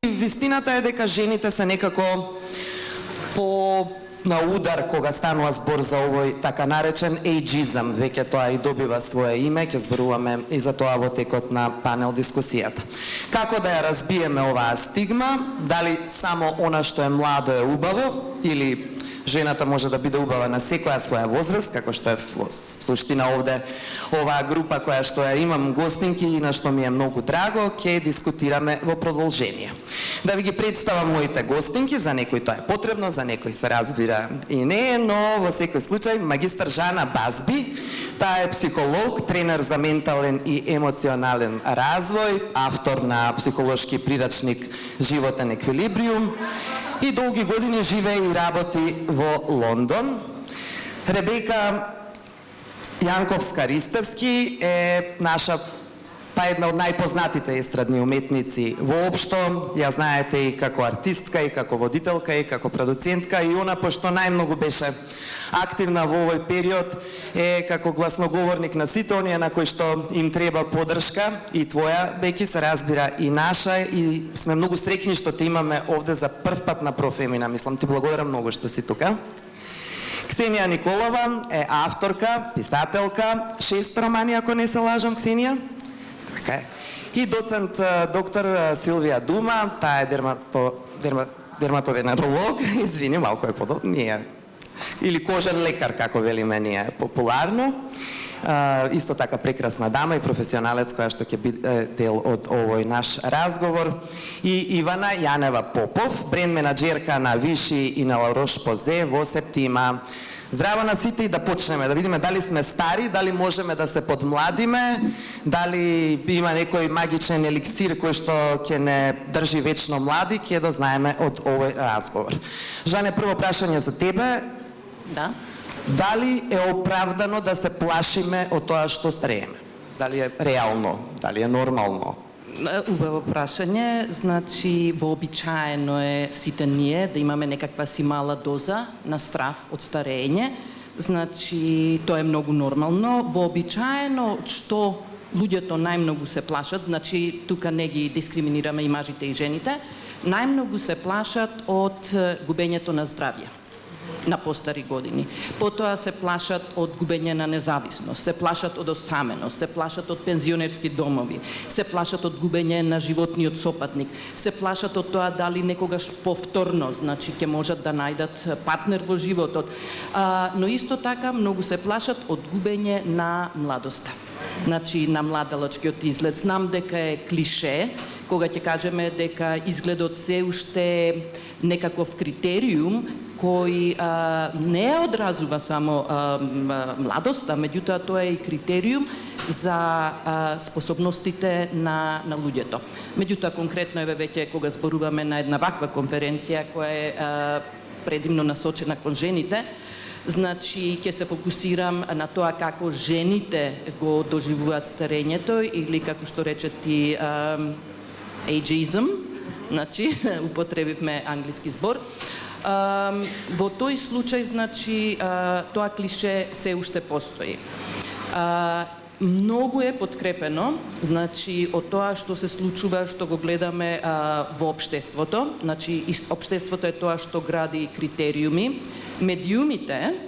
вистината е дека жените се некако по на удар кога станува збор за овој така наречен ејджизам. Веќе тоа и добива свое име, ќе зборуваме и за тоа во текот на панел дискусијата. Како да ја разбиеме оваа стигма? Дали само она што е младо е убаво или жената може да биде убава на секоја своја возраст, како што е в суштина овде оваа група која што ја имам гостинки и на што ми е многу драго, ќе дискутираме во продолжение. Да ви ги представам моите гостинки, за некој тоа е потребно, за некој се разбира и не, но во секој случај магистар Жана Базби, таа е психолог, тренер за ментален и емоционален развој, автор на психолошки прирачник Животен еквилибриум, и долги години живее и работи во Лондон. Ребека Јанковска-Ристевски е наша една од најпознатите естрадни уметници воопшто. Ја знаете и како артистка, и како водителка, и како продуцентка, и она пошто најмногу беше активна во овој период е како гласноговорник на сите оние на кои што им треба поддршка, и твоја, Беки, се разбира и наша, и сме многу среќни што те имаме овде за прв пат на Профемина. Мислам, ти благодарам многу што си тука. Ксенија Николова е авторка, писателка, 6 романи, ако не се лажам, Ксенија. Така е. И доцент доктор Силвија Дума, таа е дерматовенеролог, извини, малко е подобно, ние или кожен лекар, како велиме ние популарно. Исто така прекрасна дама и професионалец која што ќе биде дел од овој наш разговор. И Ивана Јанева Попов, бренд менаџерка на Виши и на Ла Рош Позе во Септима. Здраво на сите, и да почнеме, да видиме дали сме стари, дали можеме да се подмладиме, дали има некој магичен еликсир кој што ќе не држи вечно млади, ќе да знаеме од овој разговор. Жане, прво прашање за тебе. Да. Дали е оправдано да се плашиме од тоа што старееме? Дали е реално? Дали е нормално? Убаво прашање. Значи, вообичаено е сите ние да имаме некаква си мала доза на страв од старење. Значи, тоа е многу нормално. Вообичаено што луѓето најмногу се плашат, значи, тука не ги дискриминираме и мажите и жените, најмногу се плашат од губењето на здравје на постари години. Потоа се плашат од губење на независност, се плашат од осаменост, се плашат од пензионерски домови, се плашат од губење на животниот сопатник, се плашат од тоа дали некогаш повторно, значи ќе можат да најдат партнер во животот. Но исто така многу се плашат од губење на младоста. Значи на младалачкиот изглед. Знам дека е клише кога ќе кажеме дека изгледот се уште некаков критериум кој не одразува само младоста, меѓутоа тоа е и критериум за способностите на луѓето. Меѓутоа, конкретно еве веќе кога зборуваме на една ваква конференција која е предимно насочена кон жените, значи ќе се фокусирам на тоа како жените го доживуваат старењето, или како што рече ти ageism, значи употребивме англиски збор. Во тој случај, значи, тоа клише се уште постои. Многу е подкрепено, значи, од тоа што се случува, што го гледаме во општеството. Значи, општеството е тоа што гради критериуми. Медиумите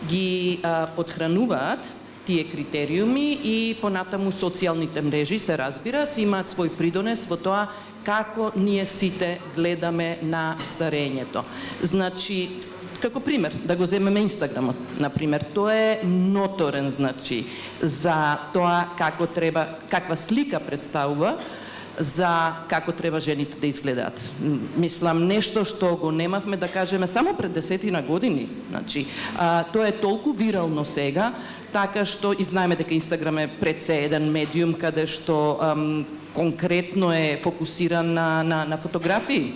ги подхрануваат тие критериуми и понатаму социјалните мрежи, се разбира, си имаат свој придонес во тоа како ние сите гледаме на старењето. Значи, како пример, да го земеме Инстаграмот, например, тоа е ноторен, значи, за тоа како треба, каква слика представува за како треба жените да изгледаат. Мислам, нешто што го немавме, да кажеме, само пред 10 години. Значи, тоа е толку вирално сега, така што и знаеме дека Инстаграм е пред се еден медиум каде што конкретно е фокусиран на фотографии.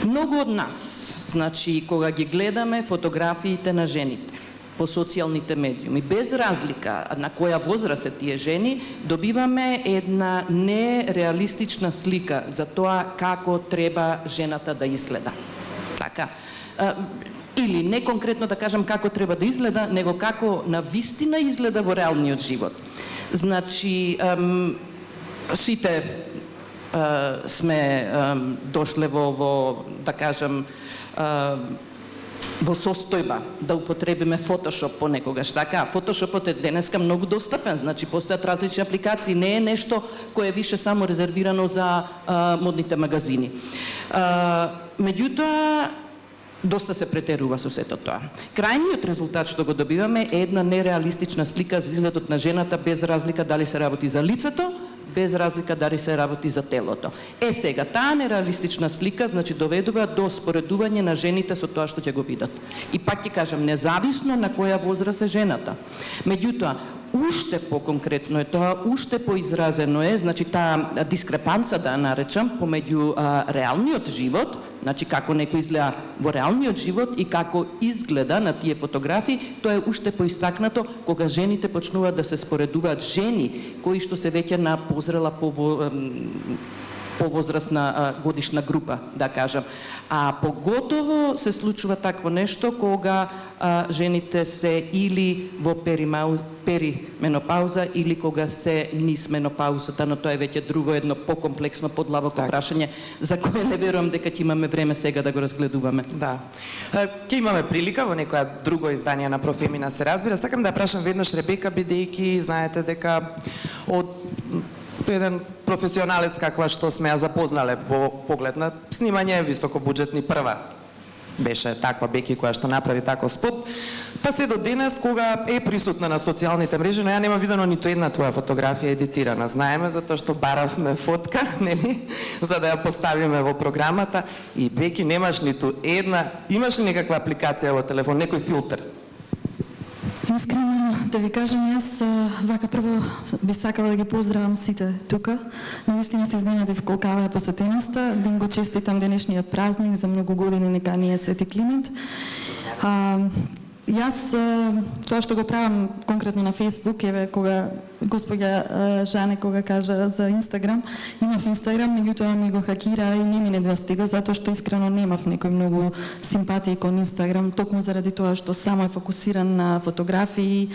Многу од нас, значи, кога ги гледаме фотографиите на жените по социјалните медиуми, без разлика на која возраст се тие жени, добиваме една нереалистична слика за тоа како треба жената да изгледа. Така. Или не конкретно да кажам како треба да изгледа, него како на вистина изгледа во реалниот живот. Значи, сите сме дошле во да кажем во состојба да употребиме Photoshop понекогаш, така? Photoshopот е денеска многу достапен, значи постојат различни апликации, не е нешто кое е више само резервирано за модните магазини. Меѓутоа, доста се претерува со сето тоа. Крајниот резултат што го добиваме е една нереалистична слика за изгледот на жената, без разлика дали се работи за лицето, без разлика дали се работи за телото. Сега, таа нереалистична слика, значи, доведува до споредување на жените со тоа што ќе го видат. И пак ќе кажам, независно на која возраст е жената. Меѓутоа, уште по-конкретно е тоа, уште поизразено е, значи, таа дискрепанца, да ја наречам, помеѓу реалниот живот, значи како некој изгледа во реалниот живот и како изгледа на тие фотографии, тоа е уште поистакнато кога жените почнуваат да се споредуваат, жени кои што се веќе на позрела повозрастна годишна група, да кажам. А поготово се случува такво нешто кога жените се или во перименопауза или кога се низ менопаузата, но тоа е веќе друго едно покомплексно, подлабоко прашање за кое не верувам дека ќе имаме време сега да го разгледуваме. Да. Ќе имаме прилика во некоја друго издание на Профемина се разбира. Сакам да ја прашам веднаш Ребека, бидејќи знаете дека од еден професионалец каква што сме ја запознале во поглед на снимање високобуџетни, прва беше таква Беки која што направи таков спот, па се до денес кога е присутна на социјалните мрежи, но ја немам видено ниту една твоја фотографија едитирана. Знаеме затоа што баравме фотка, нели, за да ја поставиме во програмата и Беки немаш ниту една, имаш ли некаква апликација во телефон, некој филтер? Искрено да ви кажам, јас вака прво би сакала да ги поздравам сите тука. Наистина се изненадив колкава е посетеноста, да им го честитам денешниот празник, за многу години нека ни е Свети Климент. Јас тоа што го правам конкретно на Facebook, еве кога господја Жане кога кажа за Инстаграм, имав Инстаграм, меѓутоа ми го хакира и не ми недостига затоа што искрено немав некој многу симпатии кон Инстаграм, токму заради тоа што само е фокусиран на фотографии,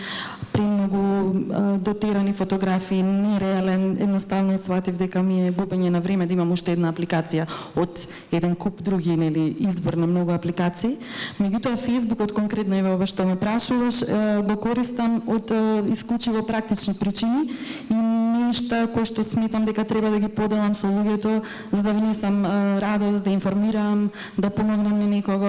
премногу дотерани фотографии, нереален, едноставно сватив дека ми е губење на време да имам уште една апликација од еден куп други, нели, избор на многу апликации. Меѓутоа Фејсбукот конкретно еве ова што ме прашуваш, го користам од исклучиво практични причини и нешта кои што сметам дека треба да ги поделам со луѓето за да внесам радост, да информирам, да помогнам на некого.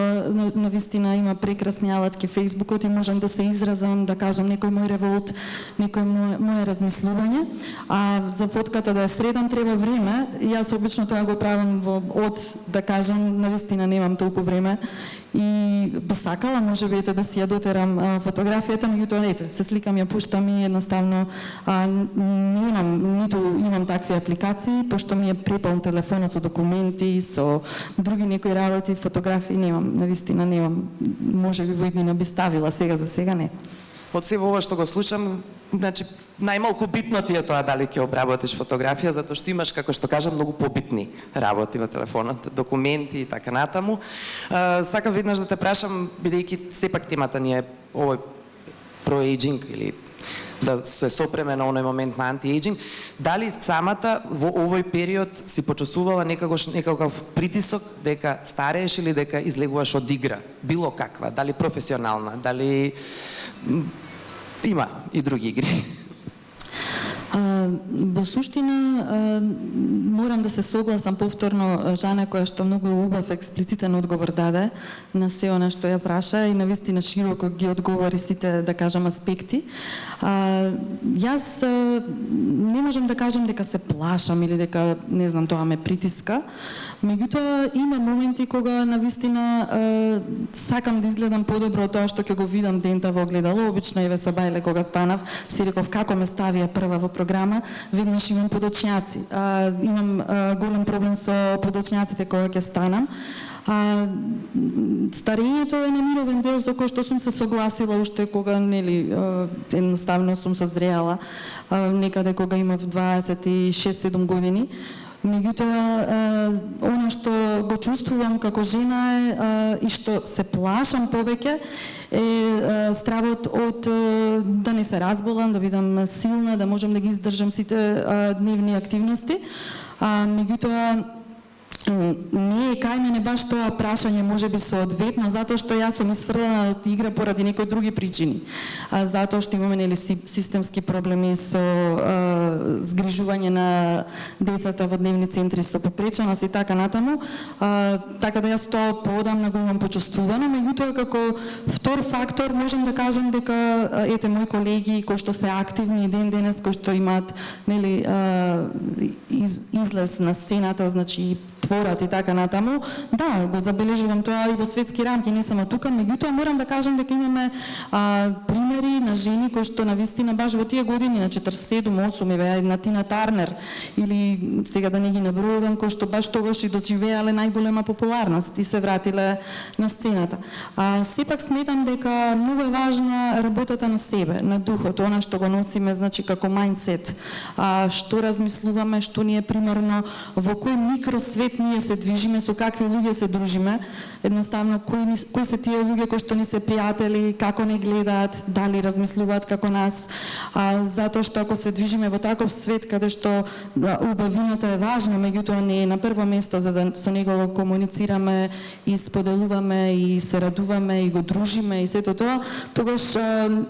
Навистина има прекрасни алатки Фејсбукот и можам да се изразам, да кажам некој мој револт, некој моje размислување. А за фотката да ја средам треба време. Јас обично тоа го правам од, да кажам, навистина немам толку време и би сакала можеби да си ја дотерам фотографијата, меѓутоа ете, се сликам, ја пуштам и едноставно немам, ниту имам такви апликации, пошто ми е препълн телефонот со документи, со други некои работи, фотографии немам, навистина немам. Можеби во иднина би ставила, сега за сега не. Од се ова што го слушам, значи најмалку битно ти е тоа дали ќе обработиш фотографија, затоа што имаш, како што кажам, многу побитни работи во телефонот, документи и така натаму. Сакам веднаш да те прашам, бидејќи сепак темата ни е овој проейджинг или да се сопреме на оној момент на антиейджинг, дали самата во овој период си почувствувала некаков притисок дека старееш или дека излегуваш од игра, било каква, дали професионална, дали има и други игри? Во суштина, морам да се согласам повторно Жана, која што многу убав експлицитен одговор даде на се она што ја праша и навистина широко ги одговори сите, да кажам, аспекти. Јас не можам да кажам дека се плашам или дека, не знам, тоа ме притиска. Меѓутоа, има моменти кога навистина сакам да изгледам подобро од тоа што ќе го видам дента во огледало. Обично еве са бајле кога станав, си реков како ме ставија прва во програма, веднаш имам подочњаци. Имам голем проблем со подочњаците кога ќе станам. Старењето е немировен дел со кој што сум се согласила уште кога, нели, едноставно сум созреала, некаде кога имав 26-7 години. Меѓутоа, она што го чувствувам како жена е, и што се плашам повеќе е стравот од да не се разболам, да бидам силна, да можам да ги издржам сите дневни активности. Меѓутоа, не е кај мене баш тоа прашање можеби соодветно, затоа што јас сум исфрлена од игра поради некои други причини. Затоа што имаме нели системски проблеми со згрижување на децата во дневни центри со попреченост и така натаму. Така да јас тоа поодамна го имам почувствувано, меѓутоа како втор фактор можам да кажам дека ете мои колеги кои што се активни ден денес, кои што имаат нели излез на сцената, значи творат и така натаму, да, го забележувам тоа и во светски рамки, не само тука, меѓутоа морам да кажам дека имаме примери на жени кои што навистина баш во тие години на 47-8, еве една Тина Тарнер или сега да не ги набројувам, кои што баш тогаш и доживеале најголема популарност и се вратиле на сцената. Сепак сметам дека многу е важна работата на себе, на духот, она што го носиме, значи како мајндсет, што размислуваме, што ни е примерно, во кој микросвет ние се движиме, со какви луѓе се дружиме, едноставно кои се тие луѓе кои што ни се пријатели, како не гледаат, дали размислуваат како нас, затоа што ако се движиме во таков свет каде што убавината е важна, меѓутоа не е на прво место за да со него го комуницираме и споделуваме и се радуваме и го дружиме и сето тоа, тогаш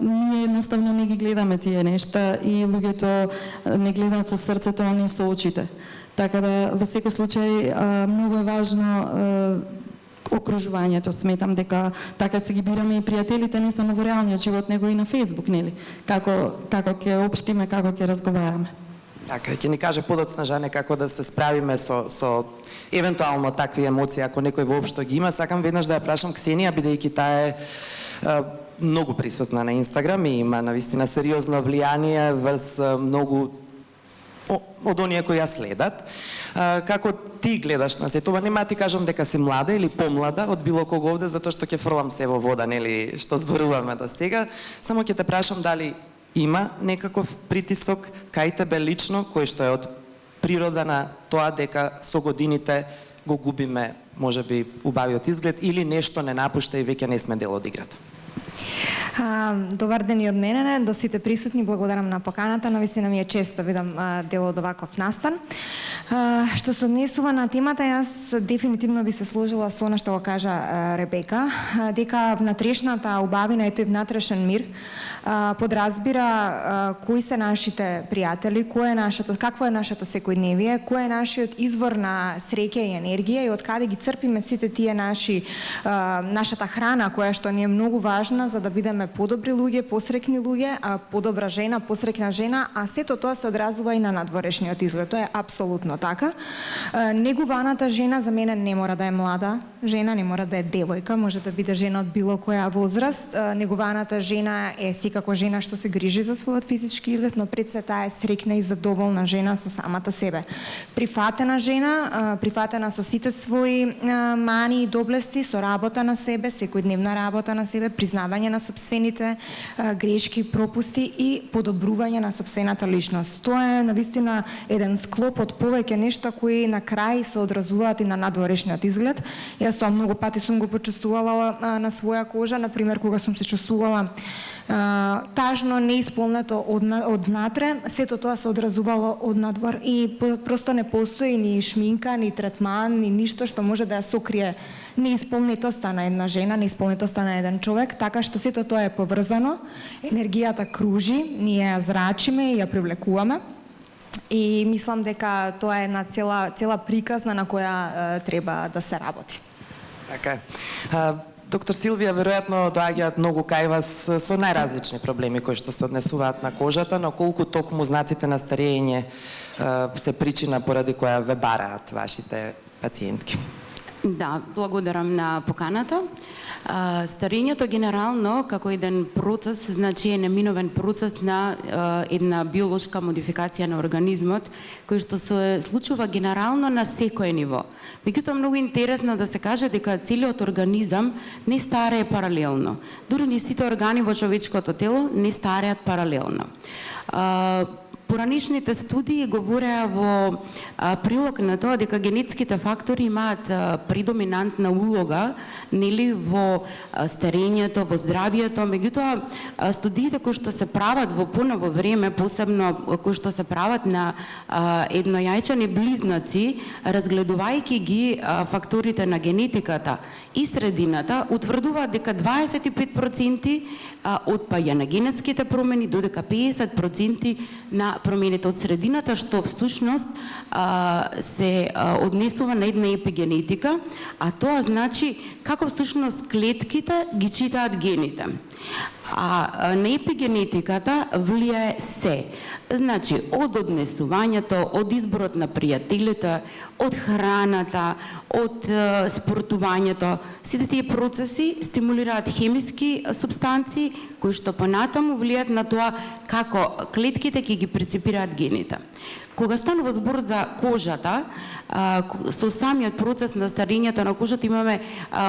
ние едноставно не ги гледаме тие нешта и луѓето не гледаат со срцето, а не со очите. Така да, во секој случај, многу е важно окружувањето. Сметам дека така се ги бираме и пријателите не само во реалниот живот, него и на Facebook, нели? Како ќе општиме, како ќе разговараме. Така, ќе ни каже подоцна Жане како да се справиме со евентуално такви емоции, ако некој воопшто ги има. Сакам веднаш да ја прашам Ксенија, бидејќи таа е многу присутна на Инстаграм и има навистина сериозно влијание врз многу од оние кои ја следат. Како ти гледаш на се тоа? Нема ти кажам дека си млада или помлада од било кого овде, затоа што ќе фрлам се во вода, нели, што зборуваме до сега. Само ќе те прашам дали има некаков притисок кај тебе лично, кој што е од природа на тоа дека со годините го губиме, можеби, убавиот изглед или нешто не напушта и веќе не сме дел од играта? Добар ден и од мене, до сите присутни, благодарам на поканата, навистина ми е чест да видам дел од оваков настан. Што се однесува на темата, јас дефинитивно би се сложила со она што го кажа Ребека, дека внатрешната убавина и тој внатрешен мир подразбира кои се нашите пријатели, какво е нашето секојдневие, кој е нашиот извор на среќа и енергија и од каде ги црпиме сите тие нашата храна која што ни е многу важна за да бидеме подобри луѓе, посреќни луѓе, подобра жена, посреќна жена, а сето тоа се одразува и на надворешниот изглед. Тоа е апсолутно така. Негуваната жена за мене не мора да е млада жена, не мора да е девојка, може да биде жена од било која возраст. Негуваната жена е секако жена што се грижи за својот физички изглед, но пред се таа е среќна и задоволна жена со самата себе. Прифатена жена, прифатена со сите своји мани и доблести, со работа на себе, секојдневна работа на себе, признавање на сопствените грешки, пропусти и подобрување на сопствената личност. Тоа е навистина еден склоп од повеќе нешта кои на крај се одразуваат и на надворешниот изглед. Јас тоа многу пати сум го почувствувала на своја кожа, например кога сум се чувствувала тажно, неисполнето однатре, сето тоа се одразувало од надвор и просто не постои ни шминка, ни третман, ни ништо што може да ја сокрие неисполнетоста на една жена, неисполнетоста на еден човек, така што сето тоа е поврзано, енергијата кружи, ние ја зрачиме и ја привлекуваме. И мислам дека тоа е една цела приказна на која треба да се работи. Така е. Доктор Силвија, веројатно доаѓаат многу кај вас со најразлични проблеми кои што се однесуваат на кожата, но колку токму знаците на старење се причина поради која ве бараат вашите пациентки? Да, благодарам на поканата. Старењето генерално како еден процес, значи е неминовен процес на една биолошка модификација на организмот кој што се случува генерално на секое ниво. Меѓутоа многу интересно да се каже дека целиот организам не старее паралелно. Дури ни сите органи во човечкото тело не стареат паралелно. Поранишните студии говореа во прилог на тоа дека генетските фактори имаат предоминантна улога нели во старењето, во здравието, меѓутоа студиите кои што се прават во поново време, посебно кои што се прават на еднојајчани близнаци, разгледувајќи ги факторите на генетиката и средината, утврдуваат дека 25% отпаѓа на генетските промени, додека 50% на промените од средината, што всушност се однесува на една епигенетика, а тоа значи како всушност клетките ги читаат гените. А на епигенетиката влијае се. Значи, од однесувањето, од изборот на пријателите, од храната, од спортувањето, сите тие процеси стимулираат хемиски субстанции кои што понатаму влијаат на тоа како клетките ќе ги прецепираат гените. Кога станува збор за кожата, со самиот процес на старењето на кожата имаме,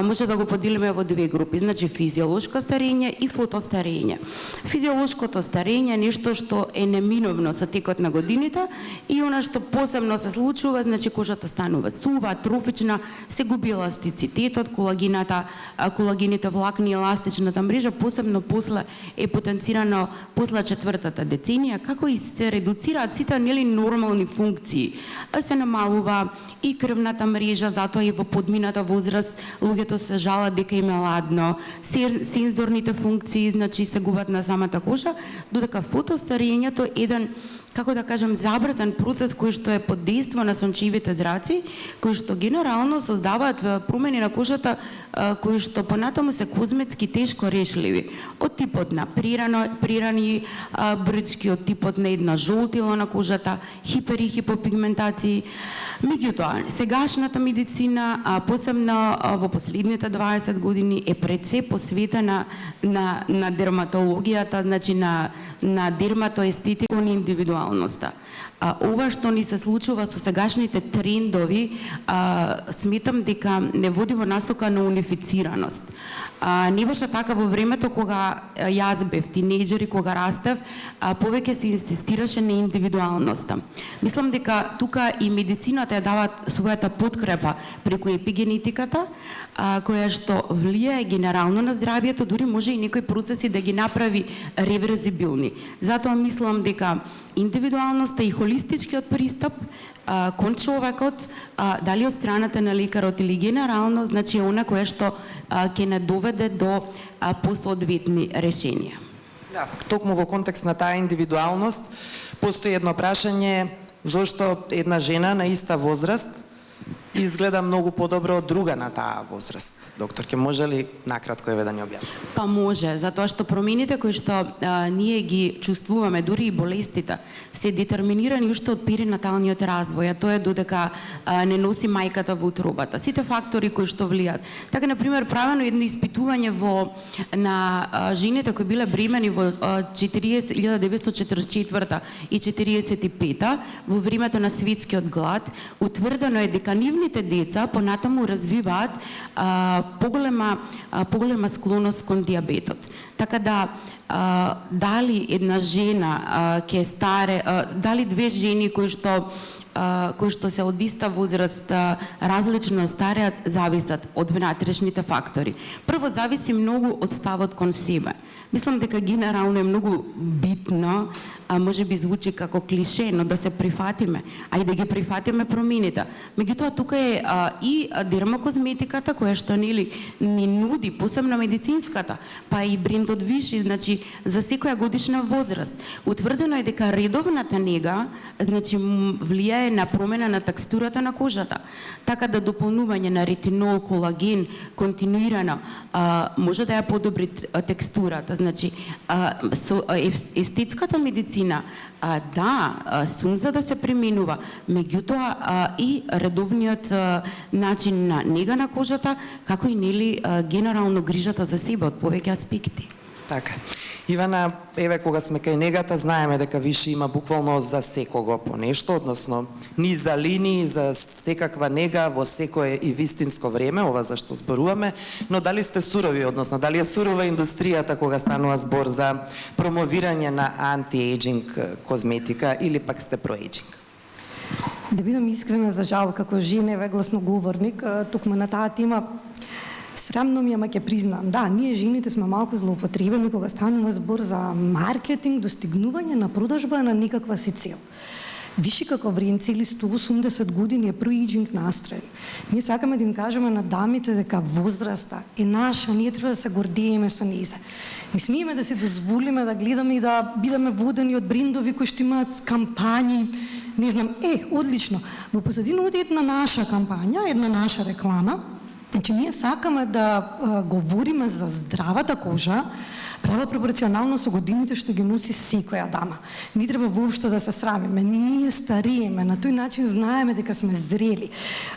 може да го поделиме во две групи, значи физиолошко старење и фотостарење. Физиолошкото старење е нешто што е неминовно со текот на годините и она што посебно се случува, значи кожата станува сува, атрофична, се губи еластицитетот, колагените влакни и еластичната мрежа, посебно после е потенцирано после 4-та деценија, како и се редуцираат сите нели нормални функции. Се намалува и крвната мрежа, затоа и во подмината возраст луѓето се жалат дека им е ладно, сензорните функции, значи се губат на самата кожа, додека фотостарењето е еден, како да кажем, забрзан процес кој што е под дејство на сончевите зраци, кои што генерално создаваат промени на кожата кои што понатаму се козметски тешко решливи. Од типот на прирани брички, од типот на една жолтило на кожата, хипер и хипопигментации. Меѓутоа, сегашната медицина, посебно во последните 20 години, е пред се посветена на дерматологијата, значи на дерматоестетика и индивидуалноста. Ова што ни се случува со сегашните трендови, сметам дека не води во насока на унифицираност. Не беше така во времето кога јас бев тинејџер и кога растев, повеќе се инсистираше на индивидуалноста. Мислам дека тука и медицината ја дава својата подкрепа преку епигенетиката, која што влијае генерално на здравието, дури може и некои процеси да ги направи реверзибилни. Затоа мислам дека индивидуалноста и холистичкиот пристап кон човекот, дали од страната на лекарот или генерално, значи она кое што ќе не доведе до посоодветни решенија. Да, токму во контекст на таа индивидуалност, постои едно прашање зошто една жена на иста возраст изгледа многу подобро од друга на таа возраст. Доктор, ке може ли накратко да ни објасни? Па може, затоа што промените кои што ние ги чувствуваме, дури и болестите, се детерминирани уште од перинаталниот развој, а тоа е додека не носи мајката во утробата. Сите фактори кои што влијаат. Така, например, правено едно испитување на жените кои биле бремени во 1944 и 1945 во времето на светскиот глад, утврдено е дека нивните деца понатаму развиваат поголема склоност кон диабетот. Така да дали една жена ќе старе, дали две жени кои што се од иста возраст различно стареат, зависат од внатрешните фактори. Прво зависи многу од ставот кон себе. Мислам дека генерално е многу битно, може би звучи како клише, но да се прифатиме, а и да ги прифатиме промените. Меѓутоа, тука е и дермокозметиката, која што ни нуди, посебно медицинската, па и брендот Виши, значи за секоја годишна возраст. Утврдено е дека редовната нега, значи влијае на промена на текстурата на кожата, така да дополнување на ретинол, колаген, континуирано, може да ја подобри текстурата. Значи, со естетската медицина, сум за да се применува, меѓутоа и редовниот начин на нега на кожата, како и нели генерално грижата за себе од повеќе аспекти. Така. Ивана, еве кога сме кај негата, знаеме дека Виши има буквално за секого по нешто, односно ни за линии, за секаква нега во секое и вистинско време, ова за што зборуваме, но дали сте сурови, односно дали е сурова индустријата кога станува збор за промовирање на анти-ејджинг козметика или пак сте про-ејджинг? Да бидам искрена, за жал, како женеве гласноговорник, токму на таа тема, срамно ми е, ама ќе признам. Да, ние жените сме малку злоупотребени кога станува збор за маркетинг, достигнување на продажба на никаква си цел. Виши како бренд цели 180 години е про-ејджинг настроен. Ние сакаме да им кажеме на дамите дека возраста е наша, ние треба да се гордееме со неја. Не смееме да се дозволиме да гледаме и да бидеме водени од брендови кои што имаат кампањи. Не знам, одлично. Во позадина оди една наша кампања, една наша реклама. Значи, ние сакаме да говориме за здравата кожа, права пропорционално со годините што ги носи секоја дама. Не треба воопшто да се срамиме. Ние стариеме, на тој начин знаеме дека сме зрели.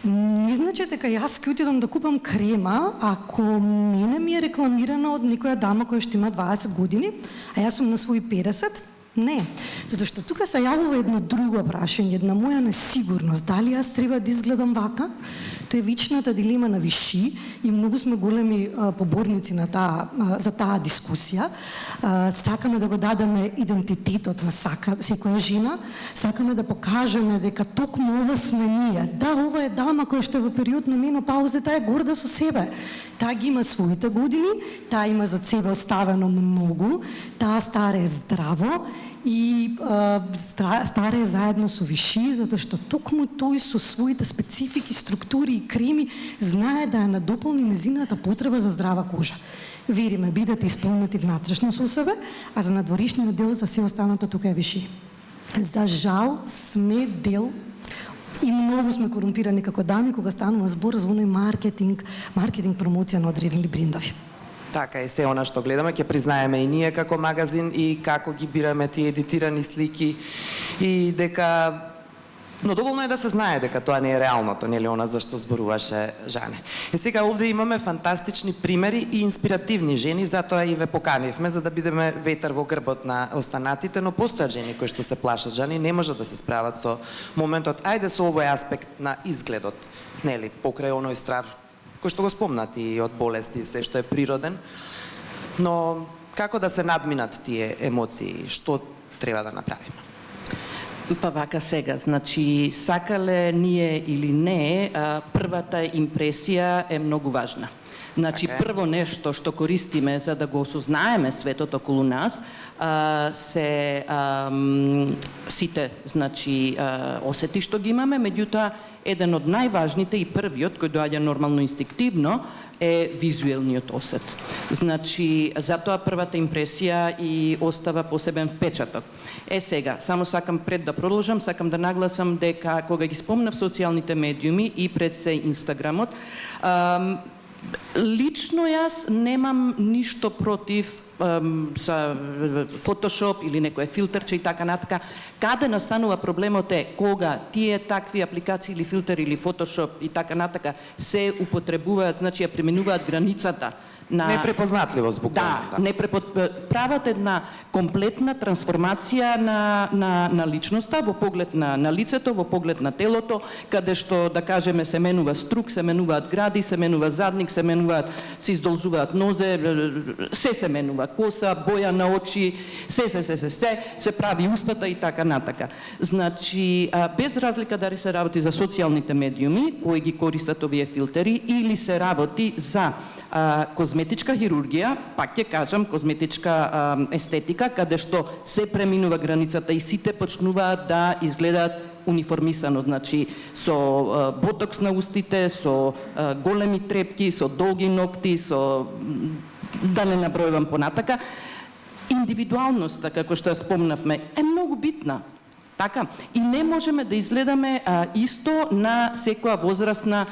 Не значи дека јас ќе отидам да купам крема, ако мене ми е рекламирана од некоја дама која што има 20 години, а јас сум на своји 50, не. Затоа што тука се јавува едно друго прашање, една моја несигурност. Дали јас треба да изгледам вака? Тоа е вечната дилема на Виши и многу сме големи поборници на за таа дискусија. Сакаме да го дадеме идентитетот на секоја жена, сакаме да покажеме дека токму ова сме ние. Да, ова е дама која што е во период на менопауза, таа е горда со себе. Таа ги има своите години, таа има за себе оставено многу, таа старе здраво и старе заедно со Виши, затоа што токму тој со своите специфики, структури и креми знае да ја надополни незината потреба за здрава кожа. Вериме, бидете исполнети внатрешно со себе, а за надворешниот дел, за се останато тука е Виши. За жал сме дел и многу сме корумпирани како дами кога станува збор за оној маркетинг промоција на одредени брендови. Така е, се она што гледаме, ќе признаеме и ние како магазин и како ги бираме тие едитирани слики и дека... Но доволно е да се знае дека тоа не е реалното, нели она за што зборуваше Жане. И сега овде имаме фантастични примери и инспиративни жени, затоа и ве поканивме, за да бидеме ветер во грбот на останатите, но постојат жени кои што се плашат, Жани, не можат да се справат со моментот. Ајде со овој аспект на изгледот, нели, покрај оној страв кој што го спомнат и од болести, се што е природен, но како да се надминат тие емоции, што треба да направиме? Па вака сега, значи, сакале ние или не, првата импресија е многу важна. Значи, прво нешто што користиме за да го осознаеме светот околу нас, се сите, значи, осети што ги имаме, меѓутоа, еден од најважните и првиот, кој доаѓа нормално инстинктивно, е визуелниот осет. Значи, затоа првата импресија и остава посебен впечаток. Сега, само сакам пред да продолжам, сакам да нагласам дека кога ги спомнав социјалните медиуми и пред се Инстаграмот, лично јас немам ништо против за Фотошоп или некој филтерче и така натака. Каде настанува проблемот е кога тие такви апликации или филтери или Фотошоп и така натака се употребуваат, значи ја пременуваат границата на непрепознатливост буквално. Да, прават една комплетна трансформација на личноста во поглед на лицето, во поглед на телото, каде што, да кажеме, се менува струк, се менуваат гради, се менува задник, се менуваат, се издолжуваат нозе, се менува коса, боја на очи, се прави устата и така натака. Значи, без разлика дали се работи за социјалните медиуми, кои ги користат овие филтери, или се работи за козметичка хирургија, пак ќе кажам, козметичка естетика, каде што се преминува границата и сите почнуваат да изгледаат униформисано, значи со ботокс на устите, со големи трепки, со долги ногти, со да не набројувам понатака. Индивидуалноста, како што ја спомнавме, е многу битна. Така, и не можеме да изгледаме исто на секоја возрастна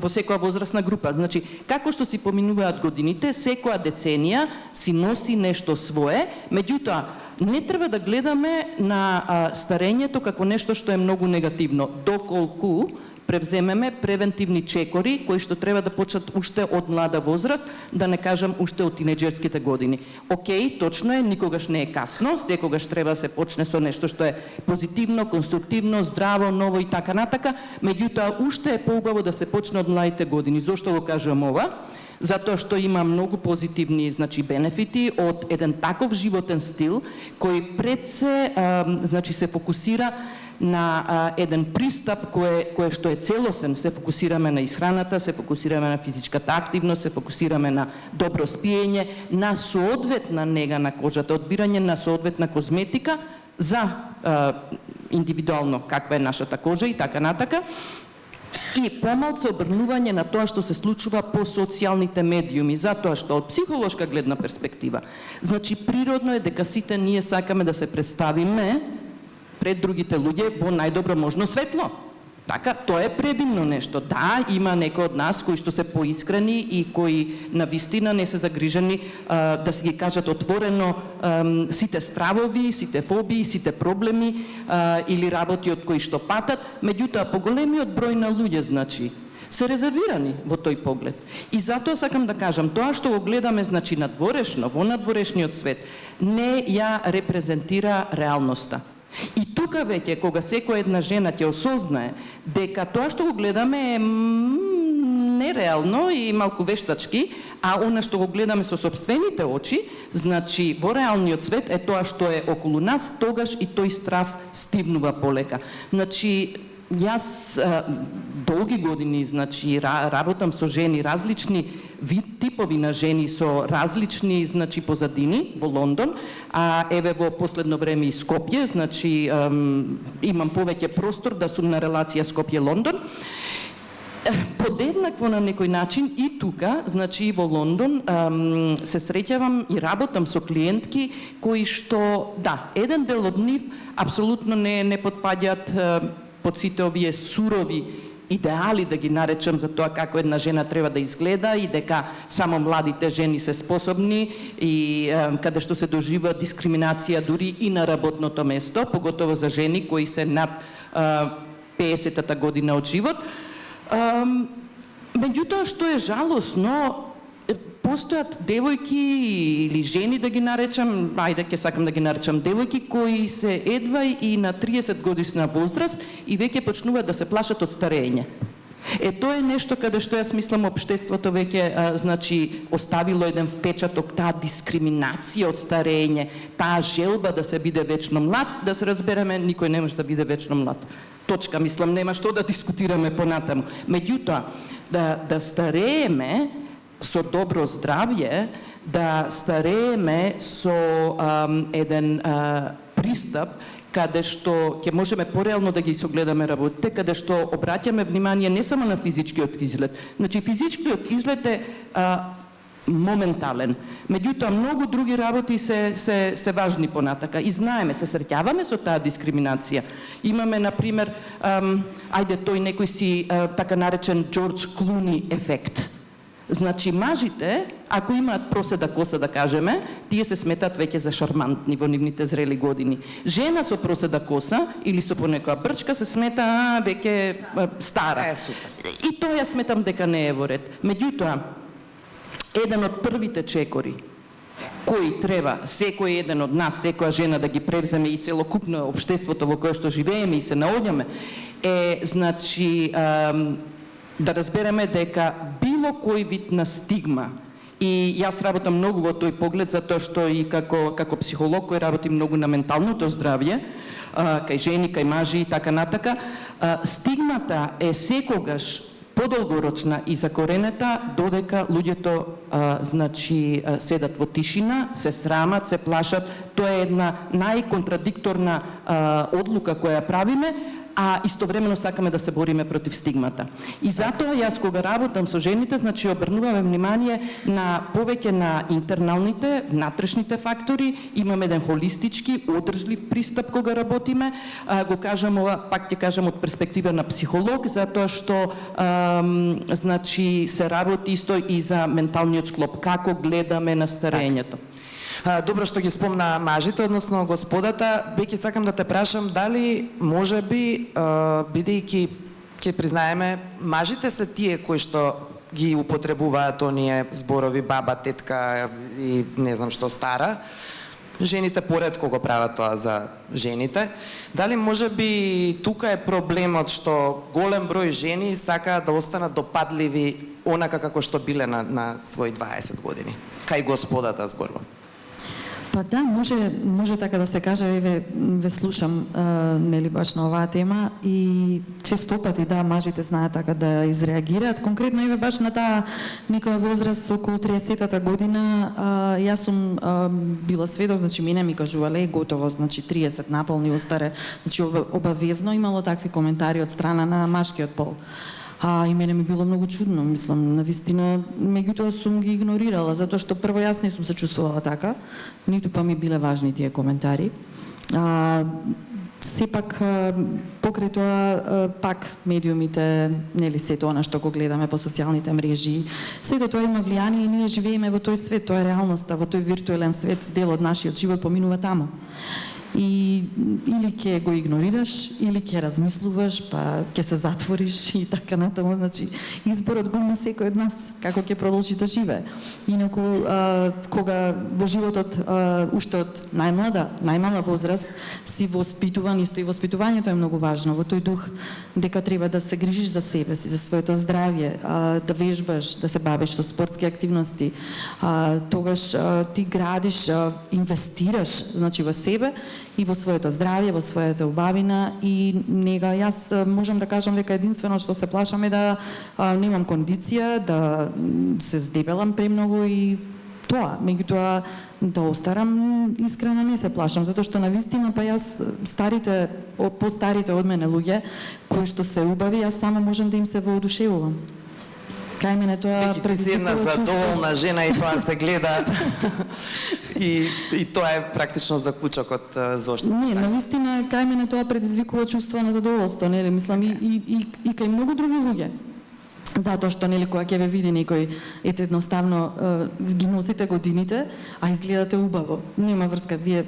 во секоја возрастна група. Значи, како што си поминуваат годините, секоја деценија си носи нешто свое, меѓутоа не треба да гледаме на старењето како нешто што е многу негативно, доколку превземеме превентивни чекори кои што треба да почнат уште од млада возраст, да не кажам уште од тинеџерските години. Океј, точно е, никогаш не е касно, секогаш треба да се почне со нешто што е позитивно, конструктивно, здраво, ново и така натака, меѓутоа уште е поубаво да се почне од младите години. Зошто го кажувам ова? Затоа што има многу позитивни, значи, бенефити од еден таков животен стил кој пред се значи се фокусира на еден пристап кој што е целосен. Се фокусираме на исхраната, се фокусираме на физичката активност, се фокусираме на добро спиење, на соодветна нега на кожата, одбирање на соодветна козметика за индивидуално каква е нашата кожа и така натака. И помалку обрнување на тоа што се случува по социјалните медиуми, затоа што од психолошка гледна перспектива, значи природно е дека сите ние сакаме да се представиме пред другите луѓе во најдобро можно светло. Така, тоа е предимно нешто. Да, има некои од нас кои што се поискрени и кои навистина не се загрижени да си ги кажат отворено сите стравови, сите фобии, сите проблеми или работи од кои што патат, меѓутоа поголемиот број на луѓе, значи, се резервирани во тој поглед. И затоа сакам да кажам, тоа што го гледаме, значи, надворешно, во надворешниот свет, не ја репрезентира реалноста. И тука веќе, кога секоја една жена ќе осознае дека тоа што го гледаме е нереално и малку вештачки, а она што го гледаме со собствените очи, значи во реалниот свет е тоа што е околу нас, тогаш и тој страв стивнува полека. Значи, јас долги години, значи, работам со жени, различни типови на жени со различни, значи, позадини во Лондон, а еве во последно време и Скопје, значи, имам повеќе простор да сум на релација Скопје-Лондон. Подеднакво на некој начин и тука, значи и во Лондон, се среќавам и работам со клиентки кои што, да, еден дел од нив апсолутно не подпаѓаат под сите овие сурови идеали, да ги наречам, за тоа како една жена треба да изгледа и дека само младите жени се способни и каде што се дожива дискриминација дури и на работното место, поготово за жени кои се над 50-та година од живот. Меѓутоа, што е жалосно, постојат девојки или жени, да ги наречам, ајде ќе сакам да ги наречам девојки, кои се едва и на 30 годишна возраст и веќе почнуваат да се плашат од старење. Тоа е нешто каде што јас мислам општеството веќе значи оставило еден впечаток, таа дискриминација од старење, таа желба да се биде вечно млад, да се разбереме, никој не може да биде вечно млад. Точка, мислам, нема што да дискутираме понатаму. Меѓутоа, да старееме со добро здравје, да старееме со еден пристап каде што ќе можеме пореално да ги согледаме работите, каде што обраќаме внимание не само на физичкиот изглед. Значи, физичкиот изглед е моментален. Меѓутоа, многу други работи се важни понатака. И знаеме, се среќаваме со таа дискриминација. Имаме, например, ајде тој некој си така наречен Джордж Клуни ефект. Значи, мажите, ако имаат проседа коса, да кажеме, тие се сметат веќе за шармантни во нивните зрели години. Жена со проседа коса или со понекоја брчка се смета веќе стара. И тоа ја сметам дека не е во ред. Меѓутоа, еден од првите чекори кои треба секој еден од нас, секоја жена да ги превземе и целокупно општеството во кое што живееме и се наоѓаме, е, значи, да разбереме дека било кој вид на стигма, и јас работам многу во тој поглед, затоа што и како психолог кој работи многу на менталното здравје, кај жени, кај мажи и така натака, стигмата е секогаш подолгорочна и закоренета додека луѓето значи седат во тишина, се срамат, се плашат. Тоа е една најконтрадикторна одлука која правиме, а истовремено сакаме да се бориме против стигмата. И затоа јас кога работам со жените, значи обрнуваме внимание на повеќе на интерналните, внатрешните фактори, имаме еден холистички, одржлив пристап кога работиме, го кажам ова, пак ќе кажам од перспектива на психолог, затоа што значи се работи исто и за менталниот склоп, како гледаме на старењето. Добро што ги спомна мажите, односно господата, бејќи сакам да те прашам дали можеби, бидејќи ќе признаеме, мажите се тие кои што ги употребуваат оние зборови баба, тетка и не знам што стара. Жените поретко го прават тоа за жените. Дали може би тука е проблемот што голем број жени сакаат да останат допадливи онака како што биле на своји 20 години? Кај господата зборувам. Па да, може така да се каже, ве слушам нели баш на оваа тема и честопати да мажите знаат така да изреагираат. Конкретно еве баш на таа некоја возраст околу 30-та година, јас сум била сведок, значи мене ми кажувале готово, значи 30 наполни остаре, значи обавезно имало такви коментари од страна на машкиот пол. И мене ми било многу чудно, мислам, навистина, меѓутоа сум ги игнорирала, затоа што прво јас не сум се чувствувала така, ниту па ми биле важни тие коментари. Сепак, покрај тоа, пак медиумите, нели сето она што го гледаме по социјалните мрежи, сето тоа има влијание и ние живееме во тој свет, тоа е реалноста, во тој виртуелен свет, дел од нашиот живот поминува таму. И или ќе го игнорираш, или ќе размислуваш, па ќе се затвориш и така натаму, значи изборот го има секој од нас, како ќе продолжи да живее. Инаку, кога во животот, уште од најмала возраст, си воспитуван, исто и воспитувањето е многу важно, во тој дух дека треба да се грижиш за себе си, за своето здравје, да вежбаш, да се бавиш со спортски активности, тогаш ти градиш, инвестираш, значи во себе, и во своето здравје, во својата убавина и нега јас можам да кажам дека единствено што се плашам е да немам кондиција, да се здебелам премногу и тоа, меѓутоа да остарам искрено не се плашам, затоа што навистина па јас старите, постарите од мене луѓе кои што се убави, јас само можам да им се воодушевувам. Кај мене тоа ти си една задоволна жена и тоа се гледа и тоа е практично заклучокот зошто. Не, навистина кај мене тоа предизвикува чувство на задоволство, нели, мислам и кај многу други луѓе. Затоа што нели кога ќе ве види некој, ете едноставно ги носите годините, а изгледате убаво. Нема врска, вие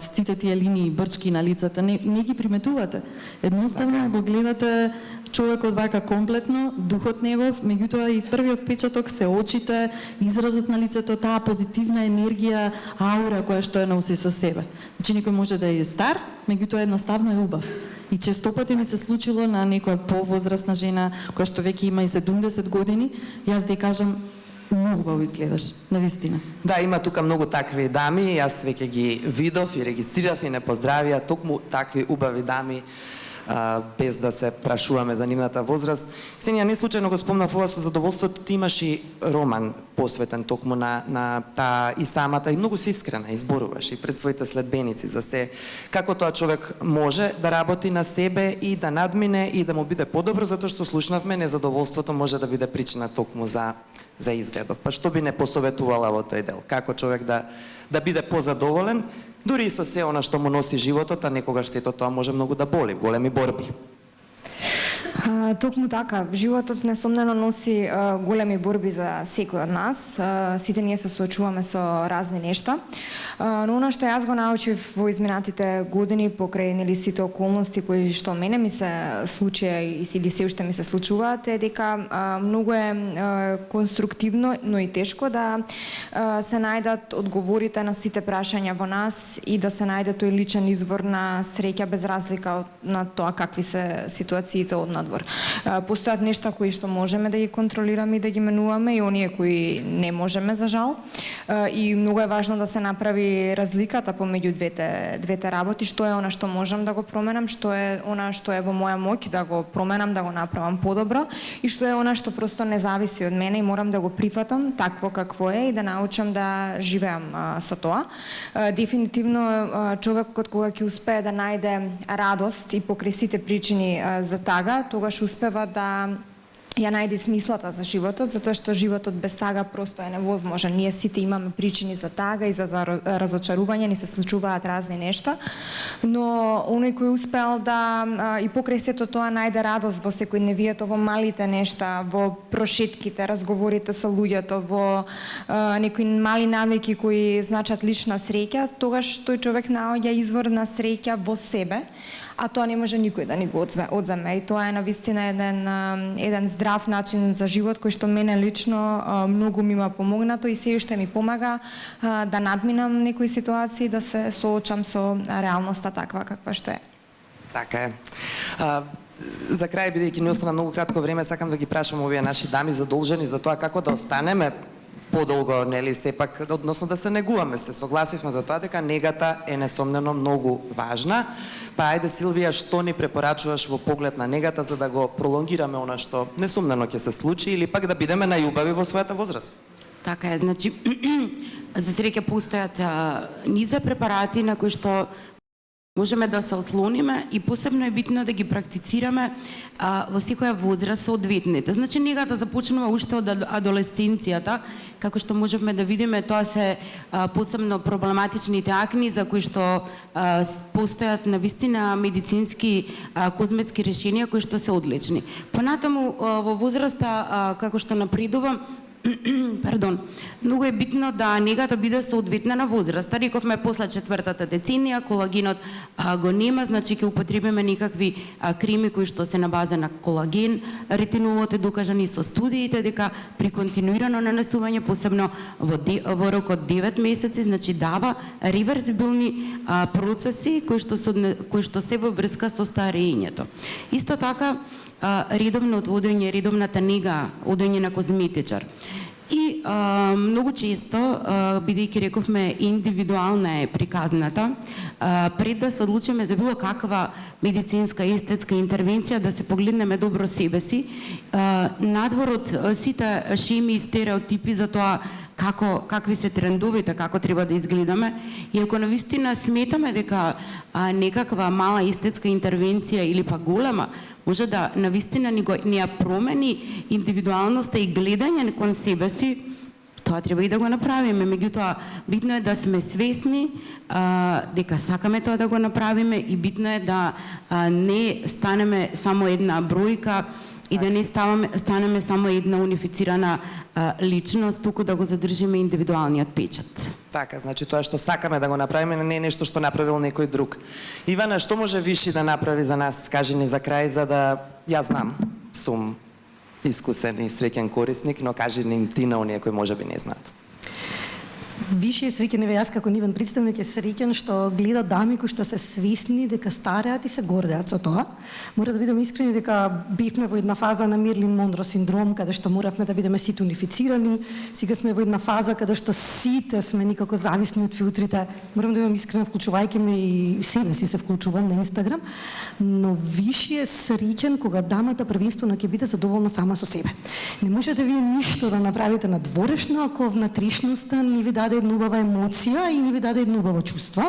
сите тие линии, брчки на лицата, не ги приметувате. Едноставно го гледате човекот вака комплетно, духот негов, меѓутоа и првиот впечаток се очите, изразот на лицето, таа позитивна енергија, аура која што ја носи со себе. Значи некој може да е стар, меѓутоа едноставно е убав. И честопати ми се случило на некоја повозрастна жена која што веќе има и 70 години, јас да ја кажам многу убаво изгледаш, навистина. Да, има тука многу такви дами, јас веќе ги видов и регистрирав и не поздравија токму такви убави дами, без да се прашуваме за нивната возраст. Ксенија, не случајно го спомнав ова со задоволството, ти имаш и роман посветен токму на таа и самата, и многу си искрена, изборуваш и пред своите следбеници за се, како тоа човек може да работи на себе и да надмине и да му биде подобро, затоа што слушнавме, незадоволството може да биде причина токму за изгледот. Па што би не посоветувала во тој дел? Како човек да биде позадоволен, дури и со се она што му носи животот, а некогаш сето тоа може многу да боли, големи борби. Токму така, животот несомнено носи големи борби за секој од нас. Сите ние се соочуваме со разни нешта. Но она што јас го научив во изминатите години покрај нели сите околности кои што мене ми се случија или се уште ми се случуваат е дека многу е конструктивно, но и тешко да се најдат одговорите на сите прашања во нас и да се најде тој личен извор на среќа без разлика на тоа какви се ситуациите од надвор. Постојат нешта кои што можеме да ги контролираме и да ги менуваме и оние кои не можеме за жал. И многу е важно да се направи разликата помеѓу двете работи, што е она што можам да го променам, што е она што е во моја моќ да го променам, да го направам подобро и што е она што просто не зависи од мене и морам да го прифатам такво какво е и да научам да живеам со тоа. Дефинитивно човекот кога ќе успее да најде радост и покрај сите причини за тага, тогаш успева да ја најде смислата за животот, затоа што животот без тага просто е невозможен. Ние сите имаме причини за тага и за разочарување, ни се случуваат разни нешта, но оној кој успеал да и покрај сето тоа најде радост во секојдневието, во малите нешта, во прошетките, разговорите со луѓето, во некои мали навики кои значат лична среќа, тогаш тој човек наоѓа извор на среќа во себе, а тоа не може никој да ни го одземе. И тоа е навистина еден здрав начин за живот кој што мене лично многу ми ма помогнато и се уште ми помага да надминам некои ситуации, да се соочам со реалноста таква каква што е. Така е. За крај, бидејќи не остана многу кратко време, сакам да ги прашам овие наши дами задолжени за тоа како да останеме подолго, нели, сепак, односно да се негуваме. Се согласивме за тоа дека негата е несомнено многу важна. Па ајде, Силвија, што ни препорачуваш во поглед на негата за да го пролонгираме она што несомнено ќе се случи или пак да бидеме најубави во својата возраст? Така е, значи, за среќа постојат низа препарати на кои што можеме да се ослониме и посебно е битно да ги практицираме во секоја возраст соодветните. Значи, негата започнува уште од адолесценцијата, како што можевме да видиме, тоа се посебно проблематичните акни за кои што постојат навистина медицински козметски решенија кои што се одлични. Понатаму во возраста како што напредува, пардон, многу е битно да негата биде соодветна на возраста. Рековме после 4-та деценија колагенот го нема, значи ќе употребиме некакви креми кои што се на база на колаген. Ретинолот е докажани со студиите дека при континуирано нанесување, посебно во рок од 9 месеци, значи дава реверзибилни процеси кои што се во врска со старењето. Исто така редовно одводење, редовната нега, одење на козметичар. И многу често, бидејќи рековме индивидуална е приказната, пред да се одлучиме за било каква медицинска естетска интервенција, да се погледнеме добро себе си, надвор од сите шеми и стереотипи за тоа какви се трендовите, како треба да изгледаме. И ако навистина сметаме дека некаква мала естетска интервенција или па голема може да навистина ни ја промени индивидуалноста и гледање кон себе си, тоа треба и да го направиме. Меѓутоа, битно е да сме свесни дека сакаме тоа да го направиме и битно е да не станеме само една бројка и да не станеме само една унифицирана личност, туку да го задржиме индивидуалниот печат. Така, значи тоа што сакаме да го направиме не е нешто што направил некој друг. Ивана, што може Виши да направи за нас, кажи ни за крај, за да јас знам, сум искусен и среќен корисник, но кажи ни ти на оние кои можеби не знаат. Више е среќен, еве јас како нивен представник е среќен што гледа дами кои што се свесни дека стареат и се гордеат со тоа. Мора да бидеме искрени дека бевме во една фаза на Мерлин Мондро синдром, каде што моравме да бидеме сите унифицирани. Сега сме во една фаза каде што сите сме никако зависни од филтрите. Морам да бидам искрена, вклучувајќи ме и себе си се вклучувам на Инстаграм, но Више е среќен кога дамата првенствено ќе биде задоволна сама со себе. Не можете вие ништо да направите надворешно ако внатрешноста не ви даде една убава емоција и не ви даде едно убаво чувство.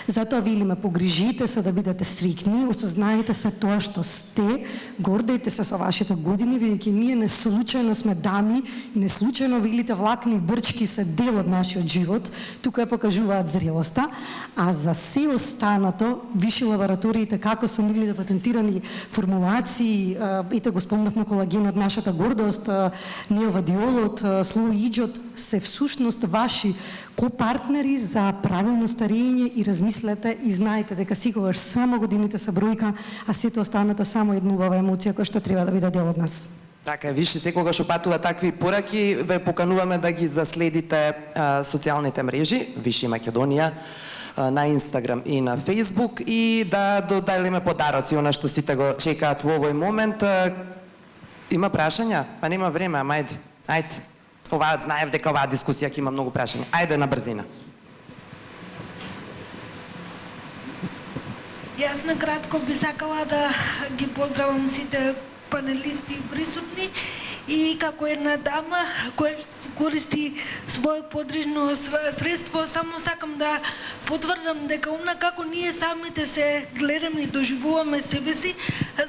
Затоа велиме, погрижите се да бидете стрикни, осознаете се тоа што сте, гордејте се со вашите години, бидејќи ние не случајно сме дами и не случајно велите влакни брчки се дел од нашиот живот, тука ја покажуваат зрелоста, а за се останато, Више лабораториите како со нивните патентирани формулации, ете го спомнавме колагенот, нашата гордост, неовадиолот, слоиџот, се всушност ваши копартнери за правилно старење и размислете и знаете дека секогаш само годините се бројка, а сето останато само една убава емоција која што треба да биде дел од нас. Така, Више секогаш опатува такви пораки, ве покануваме да ги заследите социјалните мрежи, Више Македонија, на Инстаграм и на Фейсбук и да доделиме подароци, она што сите го чекаат во овој момент. Има прашања? Па нема време, ама ајде. Оваа знаев дека оваа дискусија ќе има многу прашања. Ајде на брзина. Јас на кратко би сакала да ги поздравам сите панелисти присутни и како една дама која користи своје подрижно средство, само сакам да потврдам дека како ние самите се гледаме и доживуваме себе си,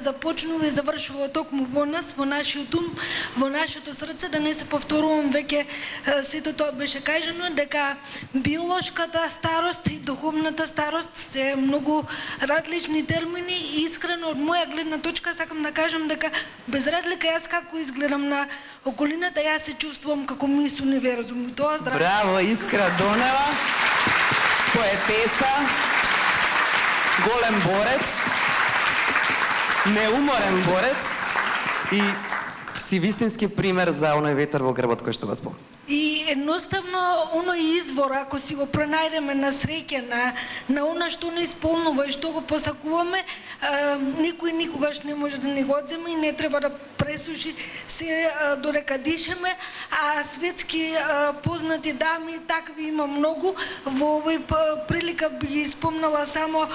започнува и завршува токму во нас, во нашиот ум, во нашето срце, да не се повторувам веќе сето тоа беше кажано, дека биолошката старост и духовната старост се многу различни термини и искрено од моја гледна точка сакам да кажам дека без разлика јас како изгледам на околината, јас се чувствувам како мис универзум. Тоа здраво. Браво, Искра Донева, поетеса, голем борец. неуморен борец и си вистински пример за оној ветер во грбот кој што го спомна. И едноставно, оној извор, ако си го пронајдеме на среќа, на она што не исполнува и што го посакуваме, никој никогаш не може да ни го одземе и не треба да пресуши се додека дишеме, а светски познати дами, такви има многу. Во овој прилика би ги спомнала само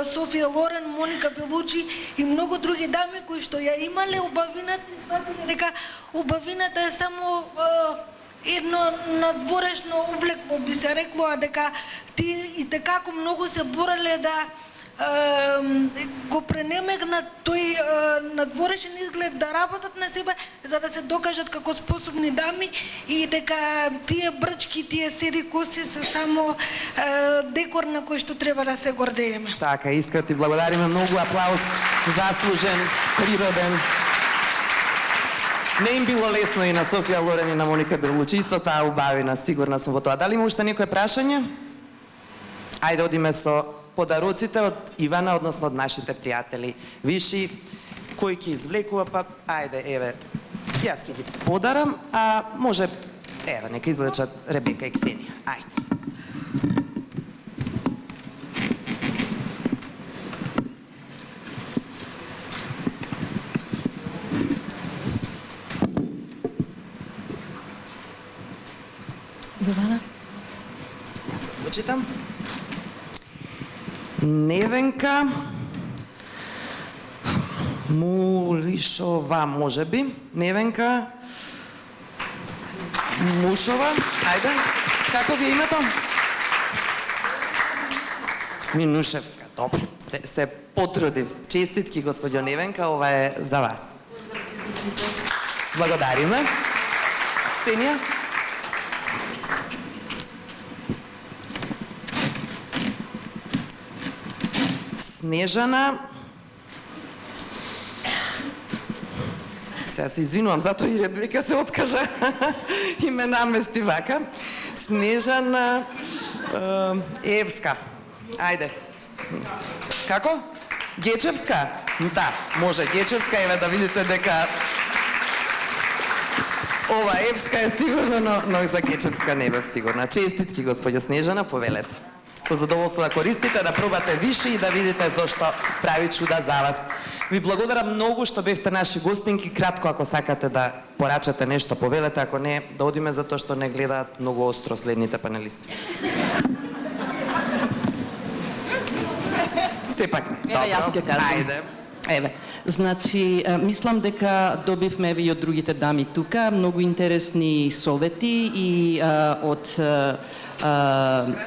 Софија Лорен, Моника Белучи и многу други дами кои што ја имале убавината и сватиле дека убавината е само едно надворешно облекло, би се рекло, а дека ти и како многу се бореле да го пренемегнат тој надворешен изглед, да работат на себе, за да се докажат како способни дами и дека тие брчки, тие седи коси се само декор на кој што треба да се гордееме. Така, Искра, ти благодариме многу, аплауз, заслужен, природен. Не им било лесно и на Софија Лорен и на Моника Белучи, исто таа убавина, сигурна сум во тоа. Дали има уште некој прашање? Ајде одиме со подароците од Ивана, односно од нашите пријатели. Виши, кој ќе извлекува, па ајде, еве, јас ќе ги подарам, а може, еве, нека извлечат Ребека и Ксенија. Ајде. Јована? Го читам. Невенка Мулишова, можеби. Невенка Мушова. Ајде. Како ви е името? Минушевска. Добро. Се потрудив. Честитки, господјо Невенка, ова е за вас. Благодариме. Ксенија? Снежана. Сега се извинувам, затоа и Ребека се откажа и ме намести вака. Снежана Евска. Ајде. Како? Гечевска? Да, може Гечевска, еве да видите дека ова Евска е сигурно, но за Гечевска не бев сигурна. Честитки, господја Снежана, повелете. Со задоволство да користите, да пробате више и да видите зошто прави чуда за вас. Ви благодарам многу што бевте наши гостинки. Кратко, ако сакате да порачате нешто, повелете, ако не, да одиме затоа што не гледаат многу остро следните панелисти. Сепак не. Еве, јас ќе кажам. Ајде. Еве, значи, мислам дека добивме и од другите дами тука многу интересни совети и од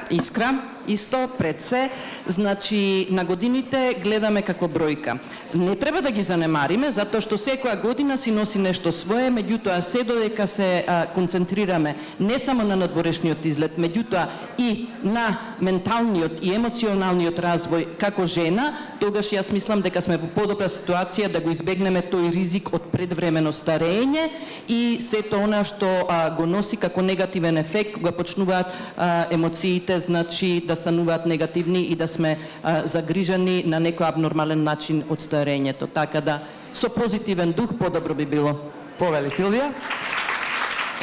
Искра, исто пред се. Значи, на годините гледаме како бројка. Не треба да ги занемариме, затоа што секоја година си носи нешто свое, меѓутоа се додека се концентрираме не само на надворешниот изглед, меѓутоа и на менталниот и емоционалниот развој како жена, тогаш јас мислам дека сме во подобра ситуација да го избегнеме тој ризик од предвремено старење и сето она што го носи како негативен ефект кога почнуваат емоциите, значи да стануваат негативни и да сме загрижени на некој абнормален начин од старењето. Така да со позитивен дух подобро би било. Повели Силвија?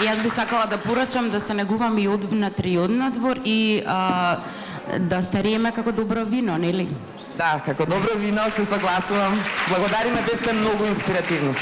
Јас би сакала да порачам да се негуваме и од внатре и од надвор и да стариеме како добро вино, нели? Да, како добро вино, се согласувам. Благодариме, бевте многу инспиративни.